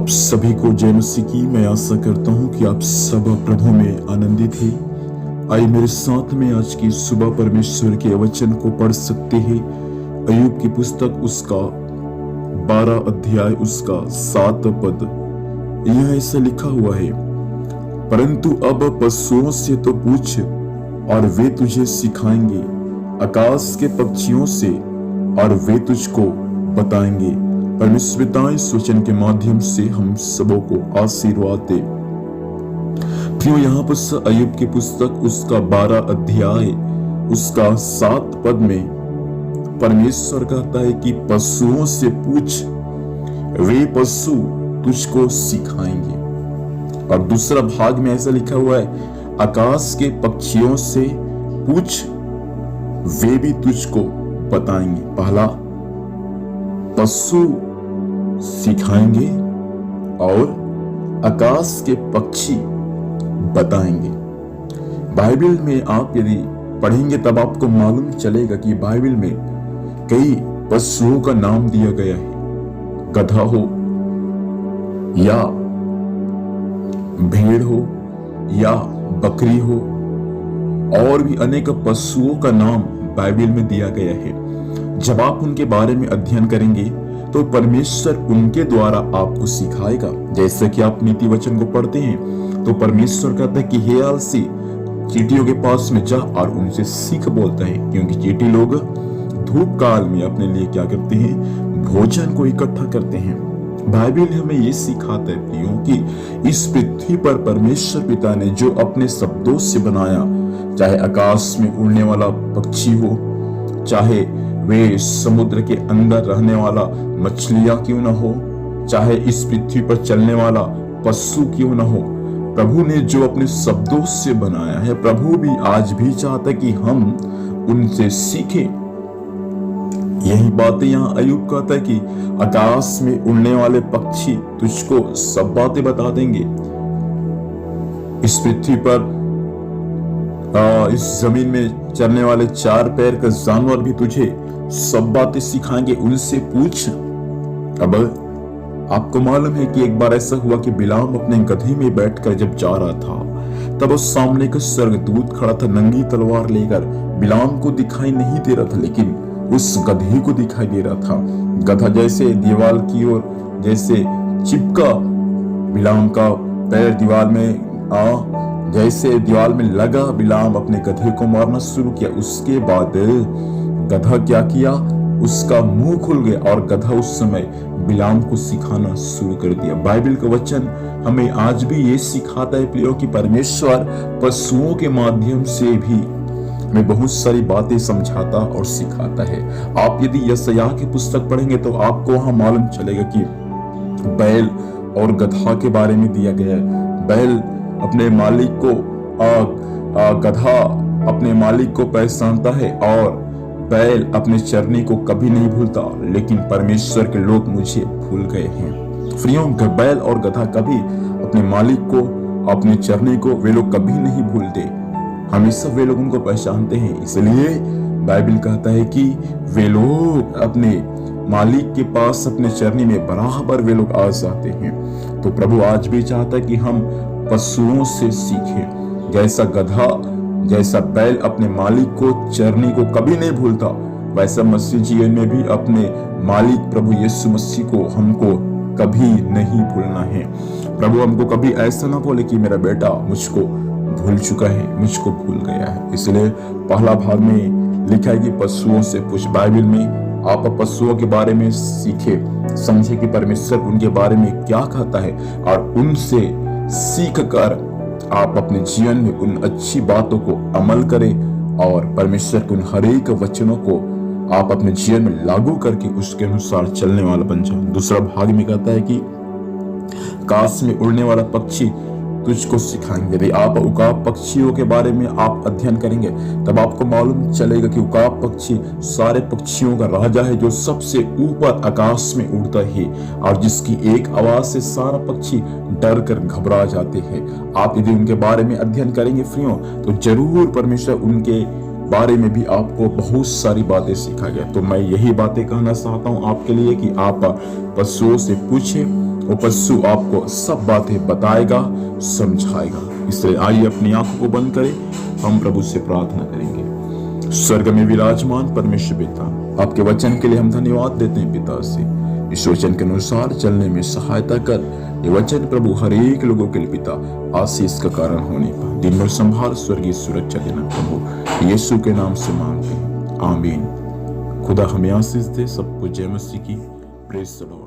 आप सभी को जय मसीह की। मैं आशा करता हूं कि आप सब प्रभु में आनंदित हैं। आइए मेरे साथ में आज की सुबह परमेश्वर के वचन को पढ़ सकते हैं। अय्यूब की पुस्तक उसका 12 अध्याय उसका 7 पद। यह ऐसा लिखा हुआ है, परंतु अब पशुओं से तो पूछ और वे तुझे सिखाएंगे, आकाश के पक्षियों से और वे तुझको बताएंगे। परमेश्वर पिता इस वचन के माध्यम से हम सबों को आशीर्वाद दे। फिर यहाँ पर अय्यूब की पुस्तक उसका 12 अध्याय उसका 7 पद में परमेश्वर कहता है कि पशुओं से पूछ, वे पशु तुझको सिखाएंगे। और दूसरा भाग में ऐसा लिखा हुआ है, आकाश के पक्षियों से पूछ, वे भी तुझको बताएंगे। पहला, पशु सिखाएंगे और आकाश के पक्षी बताएंगे। बाइबल में आप यदि पढ़ेंगे तब आपको मालूम चलेगा कि बाइबल में कई पशुओं का नाम दिया गया है। गधा हो या भेड़ हो या बकरी हो, और भी अनेक पशुओं का नाम बाइबल में दिया गया है। जब आप उनके बारे में अध्ययन करेंगे तो परमेश्वर उनके द्वारा आपको सिखाएगा। जैसे कि आप नीति वचन को पढ़ते हैं तो परमेश्वर कहता है कि हे आलसी, चींटियों के पास में जा और उनसे सीख बोलता है, क्योंकि चींटी लोग धूप काल में अपने लिए क्या करते हैं, भोजन को इकट्ठा करते हैं। बाइबल हमें ये सिखाता है प्रियों कि इस पृथ्वी पर परमेश्वर पिता ने जो अपने शब्दों से बनाया, चाहे आकाश में उड़ने वाला पक्षी हो, चाहे वे समुद्र के अंदर रहने वाला मछलियां क्यों ना हो, चाहे इस पृथ्वी पर चलने वाला पशु क्यों ना हो, प्रभु ने जो अपने शब्दों से बनाया है, प्रभु भी आज भी चाहता है कि हम उनसे सीखें। यही बातें यहाँ अय्यूब कहता है कि आकाश में उड़ने वाले पक्षी तुझको सब बातें बता देंगे। इस पृथ्वी पर इस जमीन में चलने वाले 4 पैर का जानवर भी तुझे सब बातें सिखाएंगे, उनसे पूछ। अब आपको मालूम है कि एक बार ऐसा हुआ कि बिलाम अपने गधे में बैठकर जब जा रहा था, तब उस सामने का स्वर्गदूत खड़ा था नंगी तलवार लेकर। बिलाम को दिखाई नहीं दे रहा था, लेकिन उस गधे को दिखाई दे रहा था। गधा जैसे दीवार की ओर जैसे चिपका, बिलाम का पैर दीवार में जैसे दीवार में लगा, बिलाम अपने गधे को मारना शुरू किया। उसके बाद गधा क्या किया, उसका मुंह खुल गया और गधा उस समय बिलाम को सिखाना शुरू कर दिया। बाइबल का वचन हमें आज भी ये सिखाता है प्रियो कि परमेश्वर पशुओं के माध्यम से भी हमें बहुत सारी बातें समझाता और सिखाता है। आप यदि यशायाह की पुस्तक पढ़ेंगे तो आपको वहां मालूम चलेगा कि बैल और गधा के बारे में दिया गया है। बैल अपने मालिक को गधा अपने मालिक को पहचानता है और बैल अपने चरनी को कभी नहीं भूलता, लेकिन परमेश्वर के लोग मुझे भूल गए हैं। फ्रियों, बैल और गधा कभी अपने मालिक को, अपने चरनी को वे लोग कभी नहीं भूलते, हमेशा वे लोग उनको पहचानते हैं। इसलिए बाइबल कहता है कि वे लोग अपने मालिक के पास अपने चरनी में बराबर वे लोग आ जाते हैं। तो प्रभु आज भी चाहता है कि हम पशुओं से सीखें। जैसा गधा, जैसा बैल अपने मालिक को, चरनी को कभी नहीं भूलता, वैसा मसीह जीवन में भी अपने मालिक प्रभु यीशु मसीह को हमको कभी नहीं भूलना है। प्रभु हमको कभी ऐसा ना बोले कि मेरा बेटा मुझको भूल चुका है, मुझको भूल गया है। इसलिए पहला भाग में लिखा है कि पशुओं से पूछ। बाइबल में आप पशुओं के बारे में सीखे, समझे कि परमेश्वर उनके बारे में क्या कहता है, और उनसे सीख कर आप अपने जीवन में उन अच्छी बातों को अमल करें और परमेश्वर के उन हर एक वचनों को आप अपने जीवन में लागू करके उसके अनुसार चलने वाला बन जाओ। दूसरा भाग में कहता है कि आकाश में उड़ने वाला पक्षी तुझको सिखाएंगे। यदि आप उकाब पक्षियों के बारे में आप अध्ययन करेंगे तब आपको मालूम चलेगा कि उकाब पक्षी सारे पक्षियों का राजा है, जो सबसे ऊपर आकाश में उड़ता है और जिसकी एक आवाज से सारा पक्षी डर कर घबरा जाते हैं। आप यदि उनके बारे में अध्ययन करेंगे फ्रियों, तो जरूर परमेश्वर उनके बारे में भी आपको बहुत सारी बातें सिखा गया। तो मैं यही बातें कहना चाहता हूँ आपके लिए कि आप पशुओं से पूछें वो पशु आपको सब बातें बताएगा, समझाएगा। इसलिए आइए अपनी आंखों को बंद करें, हम प्रभु से प्रार्थना करेंगे। स्वर्ग में विराजमान परमेश्वर पिता, आपके वचन के लिए हम धन्यवाद देते हैं पिता से। इस वचन के अनुसार चलने में सहायता कर। ये वचन प्रभु हर एक लोगों के लिए पिता आशीष का कारण होने पर दिन भर संभाल, स्वर्गीय सुरक्षा देना प्रभु यीशु के नाम से मांगते हैं, आमीन। खुदा हमें आशीष दे। सबको जय मसीह की। Praise the Lord.